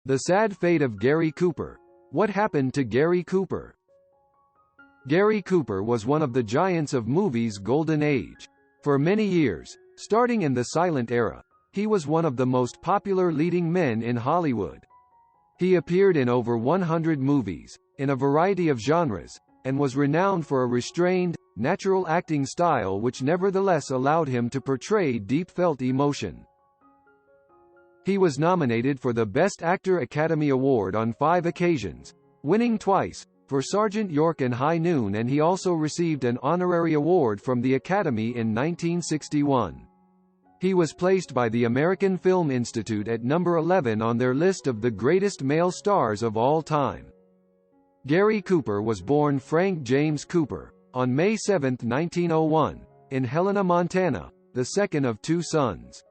The Sad Fate of Gary Cooper. What happened to Gary Cooper? Gary Cooper was one of the giants of movies' golden age. For many years, starting in the silent era, he was one of the most popular leading men in Hollywood. He appeared in over 100 movies, in a variety of genres, and was renowned for a restrained, natural acting style which nevertheless allowed him to portray deep-felt emotion. He was nominated for the Best Actor Academy Award on 5 occasions, winning twice, for Sergeant York and High Noon, and he also received an honorary award from the Academy in 1961. He was placed by the American Film Institute at number 11 on their list of the greatest male stars of all time. Gary Cooper was born Frank James Cooper, on May 7, 1901, in Helena, Montana, the second of 2 sons.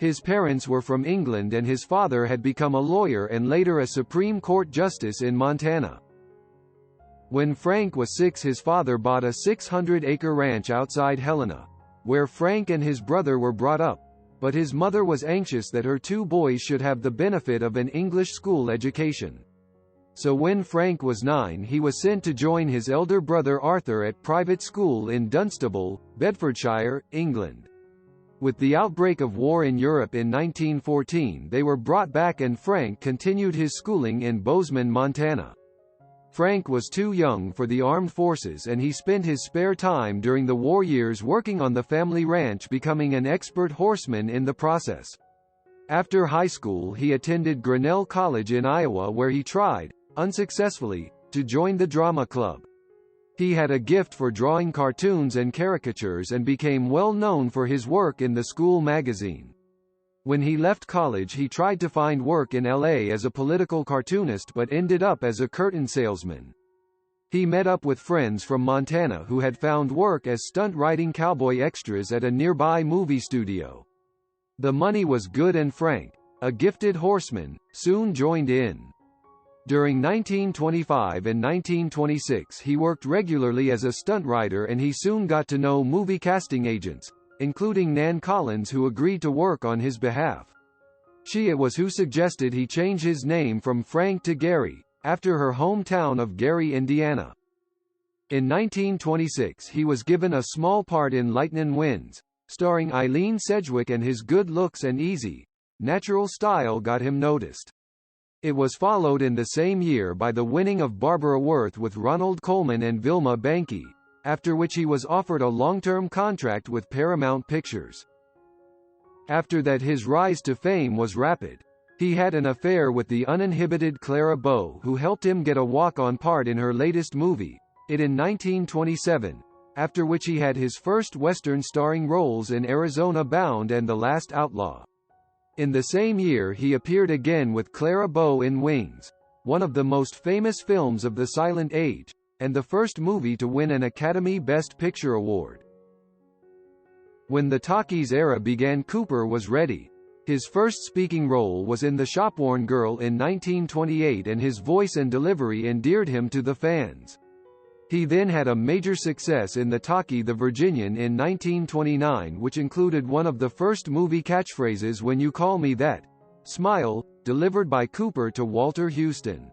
His parents were from England and his father had become a lawyer and later a Supreme Court justice in Montana. When Frank was 6, his father bought a 600-acre ranch outside Helena, where Frank and his brother were brought up, but his mother was anxious that her 2 boys should have the benefit of an English school education. So when Frank was 9, he was sent to join his elder brother Arthur at private school in Dunstable, Bedfordshire, England. With the outbreak of war in Europe in 1914, they were brought back and Frank continued his schooling in Bozeman, Montana. Frank was too young for the armed forces and he spent his spare time during the war years working on the family ranch, becoming an expert horseman in the process. After high school, he attended Grinnell College in Iowa, where he tried, unsuccessfully, to join the drama club. He had a gift for drawing cartoons and caricatures and became well known for his work in the school magazine. When he left college, he tried to find work in LA as a political cartoonist but ended up as a curtain salesman. He met up with friends from Montana who had found work as stunt-riding cowboy extras at a nearby movie studio. The money was good and Frank, a gifted horseman, soon joined in. During 1925 and 1926 he worked regularly as a stunt rider and he soon got to know movie casting agents, including Nan Collins, who agreed to work on his behalf. She it was who suggested he change his name from Frank to Gary, after her hometown of Gary, Indiana. In 1926 he was given a small part in Lightnin' Winds, starring Eileen Sedgwick, and his good looks and easy, natural style got him noticed. It was followed in the same year by the winning of Barbara Worth with Ronald Colman and Vilma Banky, after which he was offered a long-term contract with Paramount Pictures. After that his rise to fame was rapid. He had an affair with the uninhibited Clara Bow, who helped him get a walk-on part in her latest movie, It, in 1927, after which he had his first Western starring roles in Arizona Bound and The Last Outlaw. In the same year he appeared again with Clara Bow in Wings, one of the most famous films of the silent age, and the first movie to win an Academy Best Picture award. When the talkies era began, Cooper was ready. His first speaking role was in The Shopworn Girl in 1928 and his voice and delivery endeared him to the fans. He then had a major success in the talkie The Virginian in 1929, which included one of the first movie catchphrases, "When you call me that, smile," delivered by Cooper to Walter Houston.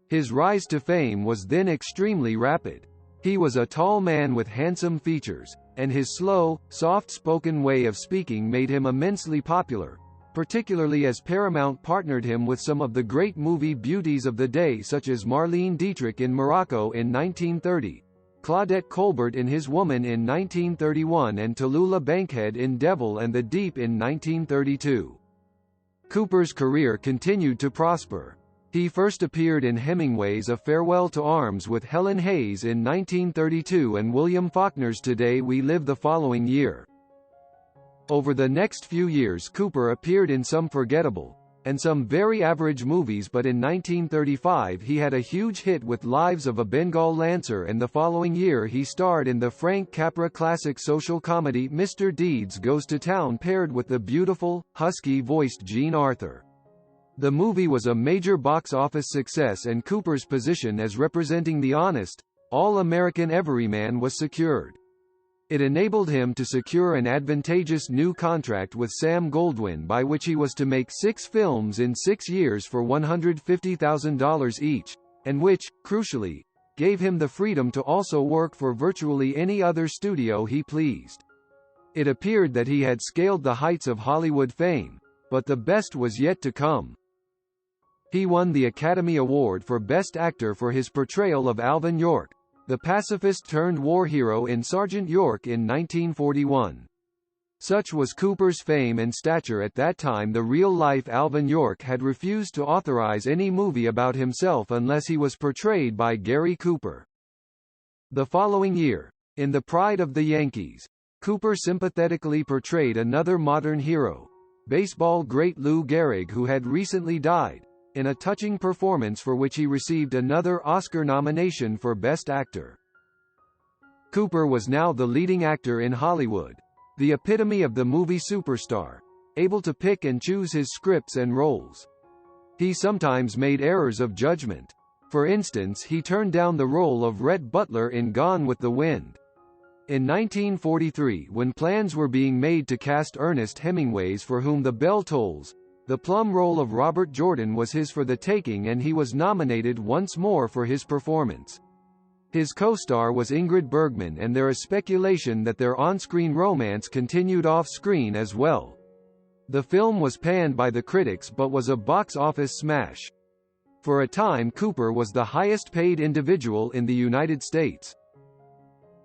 His rise to fame was then extremely rapid. He was a tall man with handsome features, and his slow, soft-spoken way of speaking made him immensely popular, particularly as Paramount partnered him with some of the great movie beauties of the day, such as Marlene Dietrich in Morocco in 1930, Claudette Colbert in His Woman in 1931, and Tallulah Bankhead in Devil and the Deep in 1932. Cooper's career continued to prosper. He first appeared in Hemingway's A Farewell to Arms with Helen Hayes in 1932 and William Faulkner's Today We Live the following year. Over the next few years Cooper appeared in some forgettable, and some very average movies, but in 1935 he had a huge hit with Lives of a Bengal Lancer, and the following year he starred in the Frank Capra classic social comedy Mr. Deeds Goes to Town, paired with the beautiful, husky-voiced Jean Arthur. The movie was a major box office success and Cooper's position as representing the honest, all-American everyman was secured. It enabled him to secure an advantageous new contract with Sam Goldwyn by which he was to make 6 films in 6 years for $150,000 each, and which, crucially, gave him the freedom to also work for virtually any other studio he pleased. It appeared that he had scaled the heights of Hollywood fame, but the best was yet to come. He won the Academy Award for Best Actor for his portrayal of Alvin York, the pacifist-turned-war hero in Sergeant York in 1941. Such was Cooper's fame and stature at that time. The real-life Alvin York had refused to authorize any movie about himself unless he was portrayed by Gary Cooper. The following year, in The Pride of the Yankees, Cooper sympathetically portrayed another modern hero, baseball great Lou Gehrig, who had recently died, in a touching performance for which he received another Oscar nomination for Best Actor. Cooper was now the leading actor in Hollywood, the epitome of the movie superstar, able to pick and choose his scripts and roles. He sometimes made errors of judgment. For instance, he turned down the role of Rhett Butler in Gone with the Wind. In 1943, when plans were being made to cast Ernest Hemingway's For Whom the Bell Tolls, the plum role of Robert Jordan was his for the taking, and he was nominated once more for his performance. His co-star was Ingrid Bergman, and there is speculation that their on-screen romance continued off-screen as well. The film was panned by the critics but was a box office smash. For a time, Cooper was the highest-paid individual in the United States.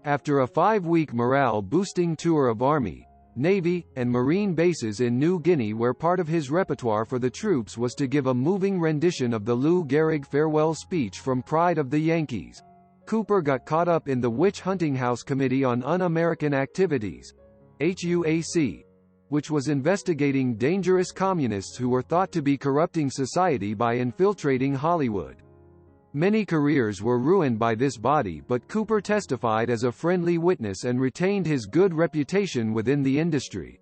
After a 5-week morale-boosting tour of Army, Navy, and Marine bases in New Guinea, where part of his repertoire for the troops was to give a moving rendition of the Lou Gehrig farewell speech from Pride of the Yankees, Cooper got caught up in the Witch-Hunting House Committee on Un-American Activities, HUAC, which was investigating dangerous communists who were thought to be corrupting society by infiltrating Hollywood. Many careers were ruined by this body, but Cooper testified as a friendly witness and retained his good reputation within the industry.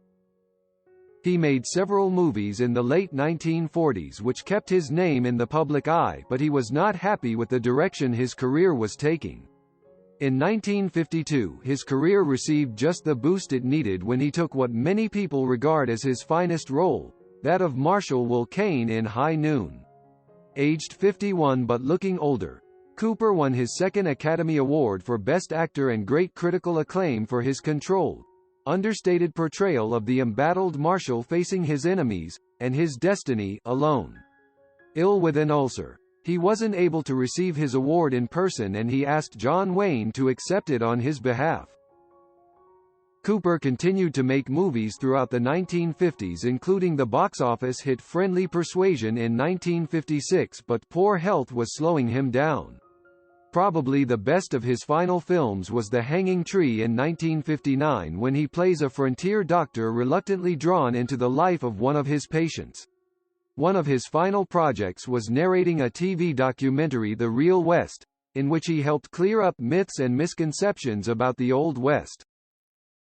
He made several movies in the late 1940s which kept his name in the public eye, but he was not happy with the direction his career was taking. In 1952, his career received just the boost it needed when he took what many people regard as his finest role, that of Marshall Will Kane in High Noon. Aged 51 but looking older, Cooper won his second Academy Award for Best Actor and great critical acclaim for his controlled, understated portrayal of the embattled Marshall facing his enemies, and his destiny, alone. Ill with an ulcer, he wasn't able to receive his award in person, and he asked John Wayne to accept it on his behalf. Cooper continued to make movies throughout the 1950s, including the box office hit Friendly Persuasion in 1956, but poor health was slowing him down. Probably the best of his final films was The Hanging Tree in 1959, when he plays a frontier doctor reluctantly drawn into the life of one of his patients. One of his final projects was narrating a TV documentary, The Real West, in which he helped clear up myths and misconceptions about the Old West.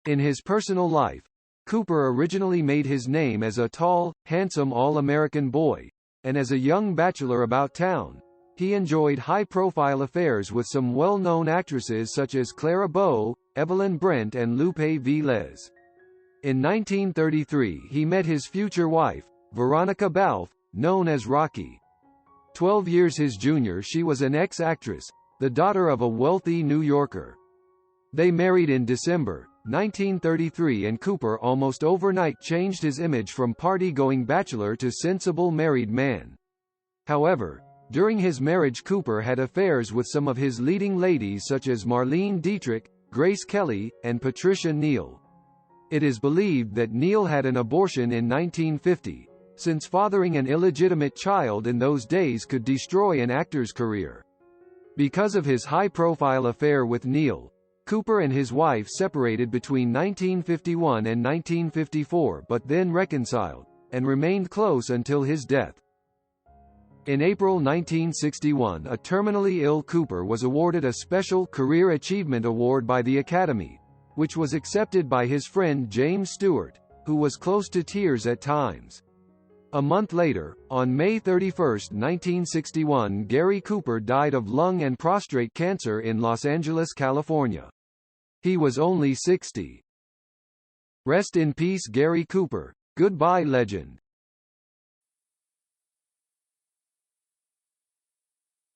In his personal life, Cooper originally made his name as a tall, handsome all-American boy, and as a young bachelor about town. He enjoyed high-profile affairs with some well-known actresses such as Clara Bow, Evelyn Brent and Lupe Velez. In 1933 he met his future wife, Veronica Balfe, known as Rocky. 12 years his junior, she was an ex-actress, the daughter of a wealthy New Yorker. They married in December 1933, and Cooper almost overnight changed his image from party-going bachelor to sensible married man. However, during his marriage Cooper had affairs with some of his leading ladies such as Marlene Dietrich, Grace Kelly, and Patricia Neal. It is believed that Neal had an abortion in 1950, since fathering an illegitimate child in those days could destroy an actor's career. Because of his high-profile affair with Neal, Cooper and his wife separated between 1951 and 1954 but then reconciled, and remained close until his death. In April 1961, a terminally ill Cooper was awarded a special Career Achievement Award by the Academy, which was accepted by his friend James Stewart, who was close to tears at times. A month later, on May 31, 1961, Gary Cooper died of lung and prostate cancer in Los Angeles, California. He was only 60. Rest in peace Gary Cooper. Goodbye legend.